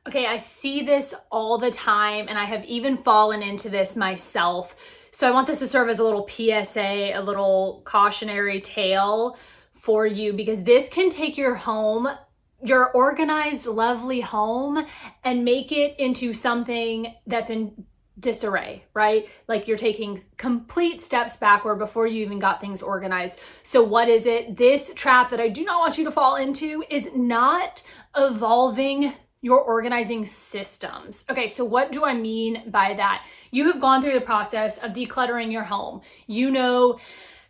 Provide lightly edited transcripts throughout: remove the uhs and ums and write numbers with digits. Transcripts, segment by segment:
Okay, I see this all the time, and I have even fallen into this myself. So I want this to serve as a little PSA, a little cautionary tale for you, because this can take your home, your organized, lovely home, and make it into something that's in disarray, right? Like you're taking complete steps backward before you even got things organized. So what is it? This trap that I do not want you to fall into is not evolving your organizing systems. Okay, so what do I mean by that? You have gone through the process of decluttering your home. You know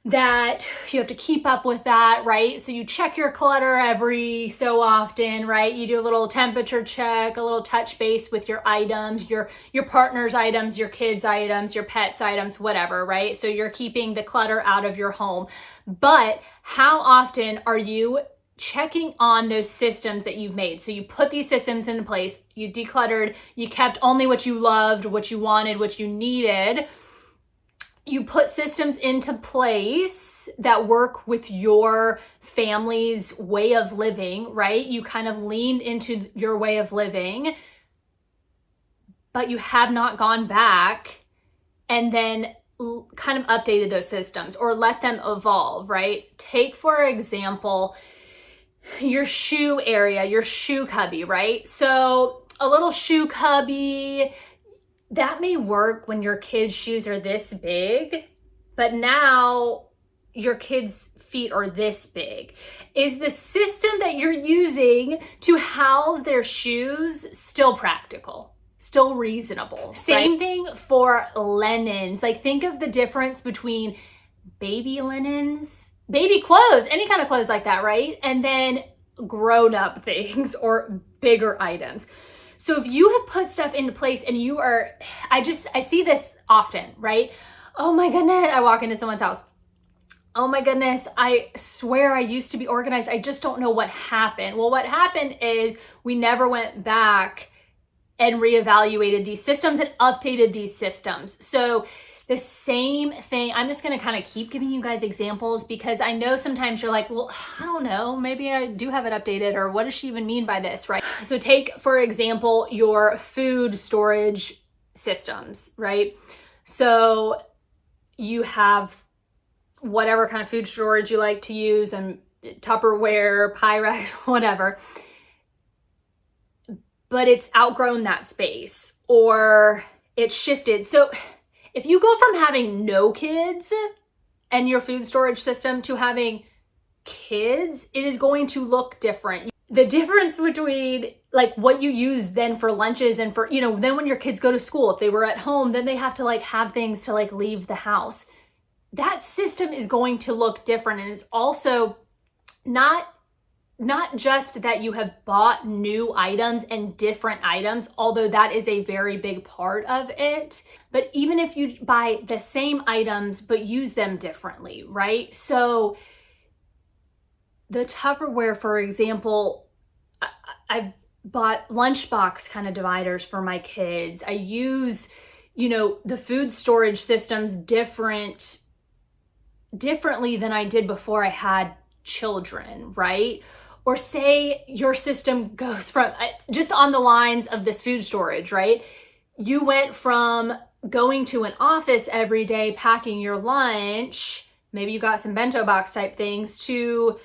that you have to keep up with that, right? So you check your clutter every so often, right? You do a little temperature check, a little touch base with your items, your partner's items, your kids' items, your pets' items, whatever, right? So you're keeping the clutter out of your home. But how often are you checking on those systems that you've made? So you put these systems into place, you decluttered, you kept only what you loved, what you wanted, what you needed. You put systems into place that work with your family's way of living, right? You kind of leaned into your way of living, but you have not gone back and then kind of updated those systems or let them evolve, right? Take, for example, your shoe area, your shoe cubby, right? So a little shoe cubby, that may work when your kids' shoes are this big, but now your kids' feet are this big. Is the system that you're using to house their shoes still practical? Still reasonable? Same thing for linens. Like, think of the difference between baby linens, baby clothes, any kind of clothes like that, right? And then grown-up things or bigger items. So if you have put stuff into place and you are, I see this often, right? Oh my goodness, I walk into someone's house. Oh my goodness, I swear I used to be organized. I just don't know what happened. Well, what happened is we never went back and reevaluated these systems and updated these systems. So the same thing, I'm just gonna kind of keep giving you guys examples because I know sometimes you're like, well, I don't know, maybe I do have it updated, or what does she even mean by this, right? So take, for example, your food storage systems, right? So you have whatever kind of food storage you like to use, and Tupperware, Pyrex, whatever, but it's outgrown that space or it's shifted. So if you go from having no kids and your food storage system to having kids, it is going to look different. The difference between like what you use then for lunches and for, then when your kids go to school, if they were at home, then they have to like have things to like leave the house. That system is going to look different. And it's also not just that you have bought new items and different items, although that is a very big part of it, but even if you buy the same items but use them differently, right? So the Tupperware, for example, I've bought lunchbox kind of dividers for my kids. I use, the food storage systems differently than I did before I had children, right? Or say your system goes from, just on the lines of this food storage, right? You went from going to an office every day, packing your lunch, maybe you got some bento box type things, to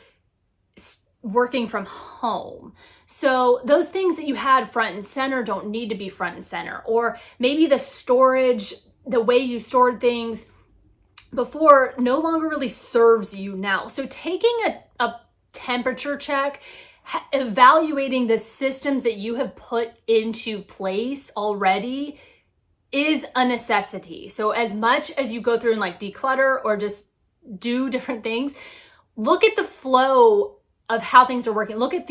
working from home. So those things that you had front and center don't need to be front and center. Or maybe the storage, the way you stored things before no longer really serves you now. So taking a temperature check, evaluating the systems that you have put into place already is a necessity. So as much as you go through and like declutter or just do different things, look at the flow of how things are working. Look at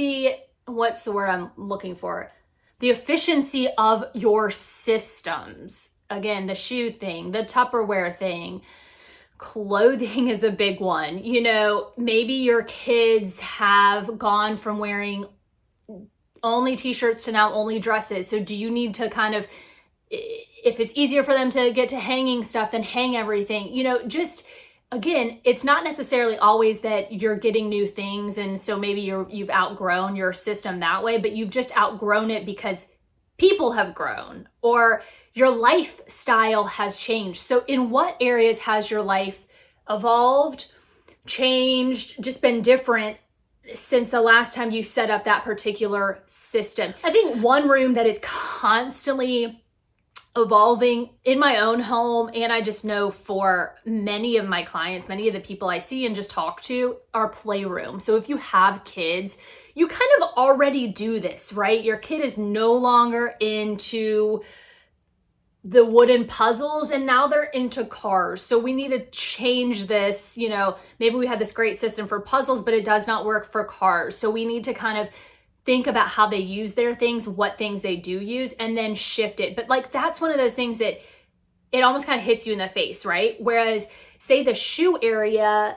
what's the word I'm looking for? The efficiency of your systems. Again, the shoe thing, the Tupperware thing. Clothing is a big one. Maybe your kids have gone from wearing only t-shirts to now only dresses. So do you need to kind of, if it's easier for them to get to hanging stuff, then hang everything, just, again, it's not necessarily always that you're getting new things. And so maybe you've outgrown your system that way, but you've just outgrown it because people have grown or your lifestyle has changed. So in what areas has your life evolved, changed, just been different since the last time you set up that particular system? I think one room that is constantly evolving in my own home, and I just know for many of my clients, many of the people I see and just talk to, are playroom. So if you have kids, you kind of already do this, right? Your kid is no longer into the wooden puzzles and now they're into cars. So we need to change this. You know, maybe we had this great system for puzzles, but it does not work for cars. So we need to kind of think about how they use their things, what things they do use, and then shift it. But like, that's one of those things that it almost kind of hits you in the face, right? Whereas say the shoe area,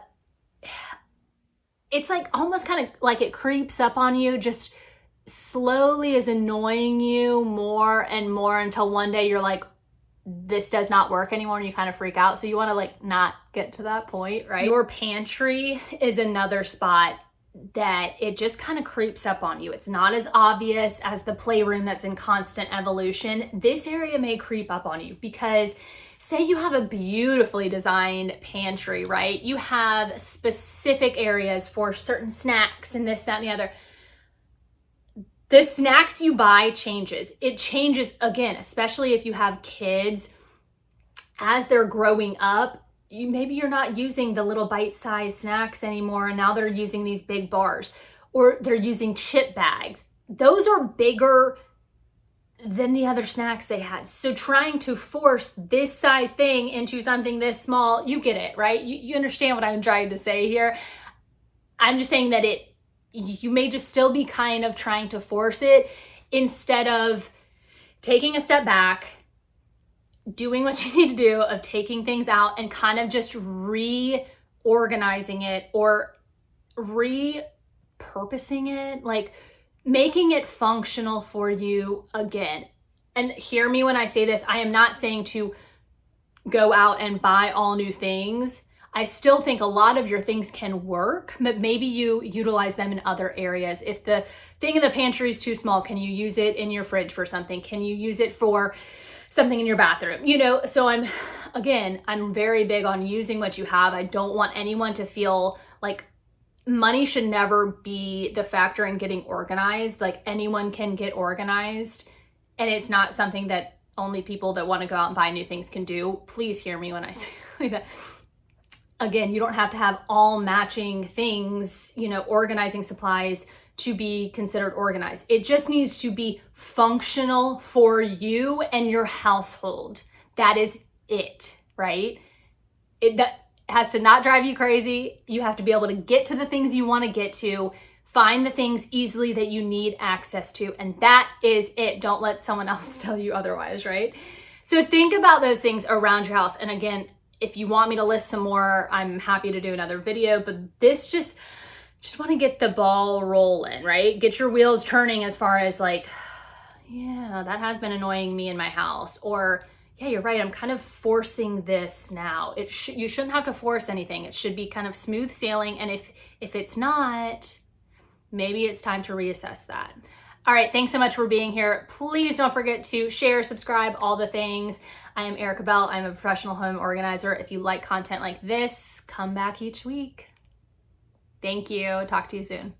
it's like almost kind of like it creeps up on you, just slowly is annoying you more and more until one day you're like, this does not work anymore, and you kind of freak out. So you want to like not get to that point, right? Your pantry is another spot that it just kind of creeps up on you. It's not as obvious as the playroom that's in constant evolution. This area may creep up on you because say you have a beautifully designed pantry, right? You have specific areas for certain snacks and this, that, and the other. The snacks you buy changes. It changes again, especially if you have kids as they're growing up. Maybe you're not using the little bite-sized snacks anymore, and now they're using these big bars, or they're using chip bags. Those are bigger than the other snacks they had. So trying to force this size thing into something this small, you get it, right? You understand what I'm trying to say here. I'm just saying that you may just still be kind of trying to force it instead of taking a step back, doing what you need to do of taking things out and kind of just reorganizing it or repurposing it, like making it functional for you again. And hear me when I say this, I am not saying to go out and buy all new things. I still think a lot of your things can work, but maybe you utilize them in other areas. If the thing in the pantry is too small, can you use it in your fridge for something? Can you use it for something in your bathroom? You know, so I'm very big on using what you have. I don't want anyone to feel like money should never be the factor in getting organized. Like anyone can get organized, and it's not something that only people that want to go out and buy new things can do. Please hear me when I say that. Again, you don't have to have all matching things, you know, organizing supplies to be considered organized. It just needs to be functional for you and your household. That is it, right? That has to not drive you crazy. You have to be able to get to the things you want to get to, find the things easily that you need access to, and that is it. Don't let someone else tell you otherwise, right? So think about those things around your house. And again, if you want me to list some more, I'm happy to do another video, but this just want to get the ball rolling, right? Get your wheels turning as far as like, yeah, that has been annoying me in my house. Or yeah, you're right, I'm kind of forcing this now. You shouldn't have to force anything. It should be kind of smooth sailing. And if it's not, maybe it's time to reassess that. All right, thanks so much for being here. Please don't forget to share, subscribe, all the things. I am Erica Bell. I'm a professional home organizer. If you like content like this, come back each week. Thank you. Talk to you soon.